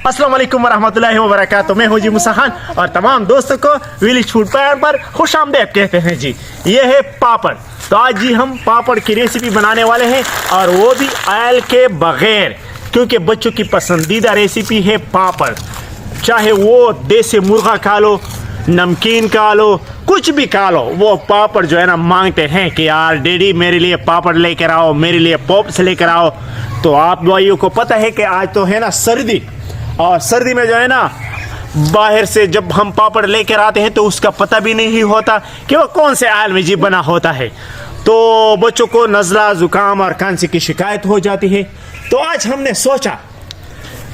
अस्सलाम वालेकुम वरहमतुल्लाहि वबरकातुहू। मैं हूँ जी मूसा खान और तमाम दोस्तों को विलेज फूड पर खुशामदीद कहते हैं जी। ये है पापड़। तो आज जी हम पापड़ की रेसिपी बनाने वाले हैं और वो भी ऑयल के बगैर, क्योंकि बच्चों की पसंदीदा रेसिपी है पापड़। चाहे वो देसी मुर्गा खा लो, नमकीन खा लो, कुछ भी खा लो, वो पापड़ जो है ना मांगते हैं कि यार डैडी मेरे लिए पापड़ लेकर आओ, मेरे लिए पॉप्स लेकर आओ। तो आप भाइयों को पता है कि आज तो है ना सर्दी, और सर्दी में जो है ना बाहर से जब हम पापड़ लेकर आते हैं तो उसका पता भी नहीं होता कि वो कौन से आयल में जी बना होता है। तो बच्चों को नज़ला, ज़ुकाम और खांसी की शिकायत हो जाती है। तो आज हमने सोचा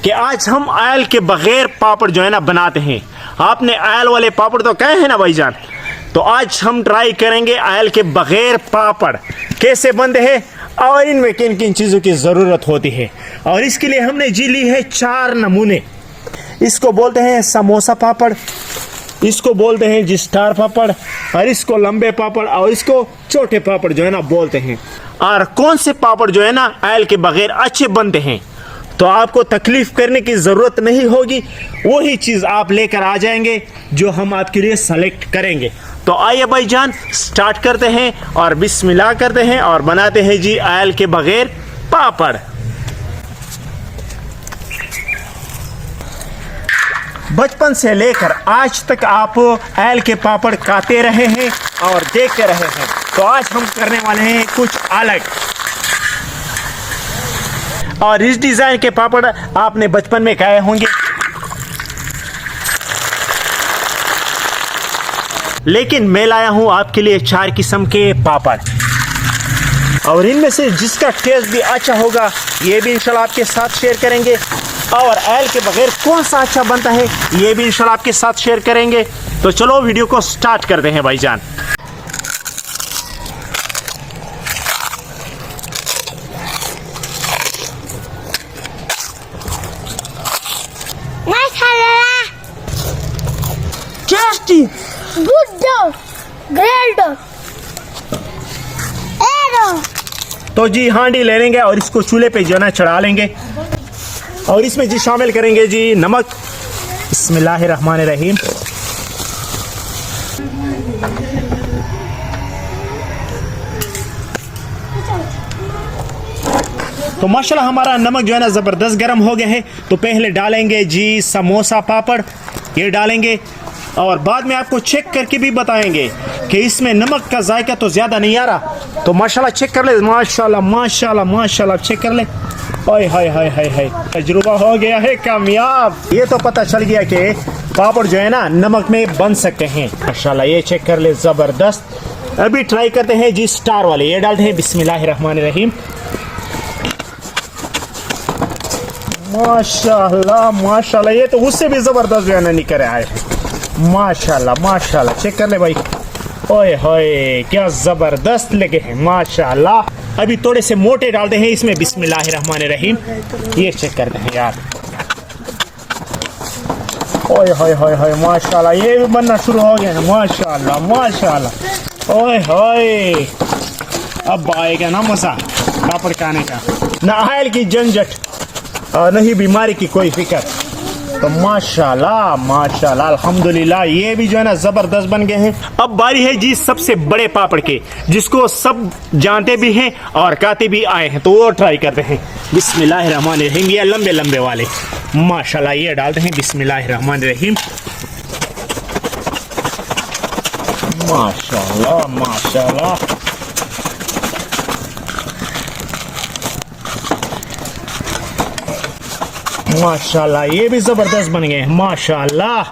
कि आज हम आयल के बगैर पापड़ जो है ना बनाते हैं। आपने आयल वाले पापड़ तो कहे हैं ना भाईजान, तो आज हम ट्राई करेंगे आयल के बगैर पापड़ कैसे बनते हैं और इनमें किन किन चीज़ों की ज़रूरत होती है। और इसके लिए हमने जी ली है 4 नमूने। इसको बोलते हैं समोसा पापड़, इसको बोलते हैं जी स्टार पापड़, और इसको लंबे पापड़, और इसको छोटे पापड़ जो है ना बोलते हैं। और कौन से पापड़ जो है ना आयल के बगैर अच्छे बनते हैं, तो आपको तकलीफ करने की ज़रूरत नहीं होगी। वही चीज़ आप लेकर आ जाएंगे जो हम आपके लिए सेलेक्ट करेंगे। तो आइए भाईजान स्टार्ट करते हैं और बिस्मिल्लाह करते हैं और बनाते हैं जी आयल के बगैर पापड़। बचपन से लेकर आज तक आप आयल के पापड़ खाते रहे हैं और देखते रहे हैं। तो आज हम करने वाले हैं कुछ अलग। और इस डिजाइन के पापड़ आपने बचपन में खाए होंगे, लेकिन मैं लाया हूं आपके लिए 4 किस्म के पापड़। और इनमें से जिसका टेस्ट भी अच्छा होगा ये भी इंशाल्लाह आपके साथ शेयर करेंगे। और आयल के बगैर कौन सा अच्छा बनता है ये भी इंशाल्लाह आपके साथ शेयर करेंगे। तो चलो वीडियो को स्टार्ट करते हैं भाईजान। Tasty, good, great, arrow. तो जी हांडी ले लेंगे और इसको चूल्हे पे जो ना चढ़ा लेंगे। और इसमें जी शामिल करेंगे जी नमक। बिस्मिल्लाहिर्रहमानिर्रहीम। तो माशाल्लाह हमारा नमक जो है ना ज़बरदस्त गर्म हो गया है। तो पहले डालेंगे जी समोसा पापड़, ये डालेंगे। और बाद में आपको चेक करके भी बताएंगे कि इसमें नमक का जायका तो ज़्यादा नहीं आ रहा। तो माशाल्लाह चेक कर ले, माशाल्लाह माशाल्लाह माशाल्लाह चेक कर ले। ओए हाय हाय हाय हाय, तजुर्बा हो गया है कामयाब। ये तो पता चल गया कि पापड़ जो है ना नमक में बन सकते हैं। माशाल्लाह ये चेक कर ले, ज़बरदस्त। अभी ट्राई करते हैं जी स्टार वाले, ये डालते हैं बिस्मिल्लाहिर्रहमानिर्रहीम। माशाल्लाह माशाल्लाह, ये तो उससे भी ज़बरदस्त जो है ना निकल आए हैं। माशाल्लाह माशाल्लाह चेक कर ले भाई। ओए होए क्या ज़बरदस्त लगे हैं माशाल्लाह। अभी थोड़े से मोटे डालते हैं इसमें बिस्मिल्लाहिर्रहमानिर्रहीम। ये चेक करते हैं यार। ओए होए होए होए माशाल्लाह, ये भी बनना शुरू हो गया है माशाल्लाह माशाल्लाह। ओए होए, अब आएगा ना मज़ा पापड़ खाने का, ना आयल की झंझट और नहीं बीमारी की कोई फिक्र। तो माशाल्लाह माशाल्लाह अल्हम्दुलिल्लाह, ये भी जो है ना जबरदस्त बन गए हैं। अब बारी है जी सबसे बड़े पापड़ के, जिसको सब जानते भी हैं और खाते भी आए हैं। तो वो ट्राई करते हैं बिस्मिल्लाहिर्रहमानिर्रहीम। ये लंबे लंबे वाले माशाल्लाह, ये डालते हैं बिस्मिल्लाहिर्रहमानिर्रहीम। माशाल्लाह माशाल्लाह, माशाल्लाह ये भी जबरदस्त बन गए माशाल्लाह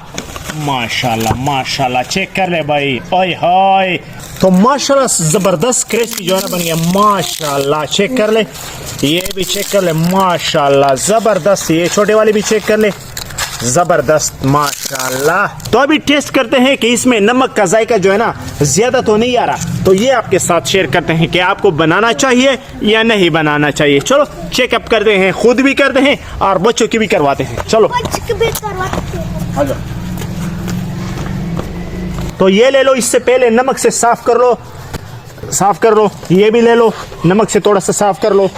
माशाल्लाह माशाल्लाह। चेक कर ले भाई, ओए हाय। तो माशाल्लाह जबरदस्त क्रिस्पी जो है ना बन गया माशाल्लाह। चेक कर ले, ये भी चेक कर ले माशाल्लाह जबरदस्त। ये छोटे वाले भी चेक कर ले, जबरदस्त माशाल्लाह। तो अभी टेस्ट करते हैं कि इसमें नमक का जायका जो है ना ज्यादा तो नहीं आ रहा। तो ये आपके साथ शेयर करते हैं कि आपको बनाना चाहिए या नहीं बनाना चाहिए। चलो चेकअप करते हैं, खुद भी करते हैं और बच्चों की भी करवाते हैं। चलो तो ये ले लो, इससे पहले नमक से साफ कर लो, साफ कर लो। ये भी ले लो, नमक से थोड़ा सा साफ कर लो।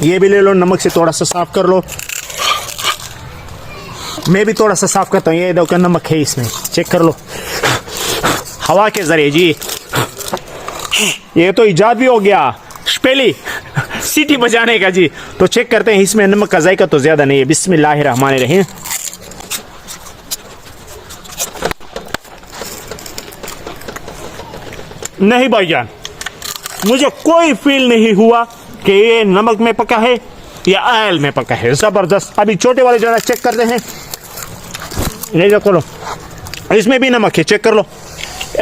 ये भी ले लो, नमक से थोड़ा सा साफ कर लो। मैं भी थोड़ा सा साफ करता हूँ। ये देखो नमक है इसमें, चेक कर लो हवा के जरिए जी। ये तो इजाद भी हो गया पहली सीटी बजाने का जी। तो चेक करते हैं इसमें नमक का जायका तो ज्यादा नहीं है। बिस्मिल्लाहिर्रहमानिर्रहीम। नहीं भाईजान, मुझे कोई फील नहीं हुआ कि ये नमक में पका है या ऑयल में पका है। जबरदस्त। अभी छोटे वाले जो है चेक करते हैं। ये जो करो, इसमें भी नमक है, चेक कर लो।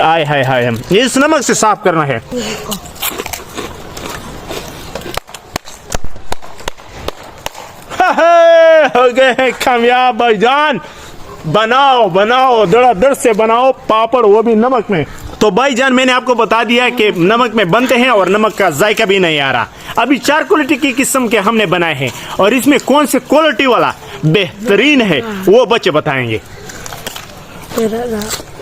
आय हाय हाय, इस नमक से साफ करना है। हो गए कामयाब भाईजान। बनाओ बनाओ, धड़ाधड़ से बनाओ पापड़, वो भी नमक में। तो भाईजान मैंने आपको बता दिया कि नमक में बनते हैं और नमक का जायका भी नहीं आ रहा। अभी 4 क्वालिटी की किस्म के हमने बनाए हैं और इसमें कौन से क्वालिटी वाला बेहतरीन है वो बच्चे बताएंगे।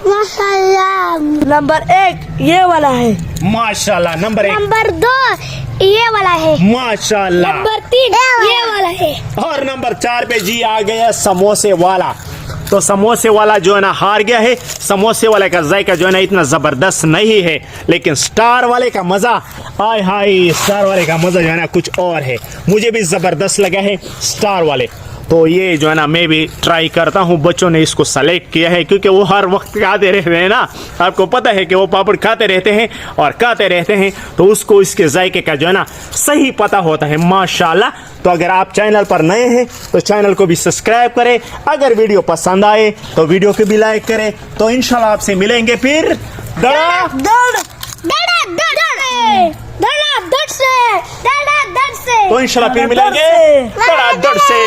माशाल्लाह। नंबर 1 ये वाला है। माशाल्लाह। नंबर 1। नंबर 2 ये वाला है। माशाल्लाह। नंबर 3 ये वाला है। और नंबर 4 पे जी आ गया समोसे वाला। तो समोसे वाला जो है ना हार गया है। समोसे वाले का जायका जो है ना इतना जबरदस्त नहीं है, लेकिन स्टार वाले का मजा, आय हाय, स्टार वाले का मजा जो है ना कुछ और है। मुझे भी जबरदस्त लगा है स्टार वाले। तो ये जो है ना मैं भी ट्राई करता हूँ। बच्चों ने इसको सेलेक्ट किया है क्योंकि वो हर वक्त खाते रहते हैं ना, आपको पता है कि वो पापड़ खाते रहते हैं और खाते रहते हैं, तो उसको इसके जायके का जो है ना सही पता होता है माशाल्लाह। तो अगर आप चैनल पर नए हैं तो चैनल को भी सब्सक्राइब करें। अगर वीडियो पसंद आए तो वीडियो को भी लाइक करें। तो इंशाल्लाह आपसे मिलेंगे फिर धड़ाधड़ से। तो इंशाल्लाह फिर मिलेंगे धड़ाधड़ से।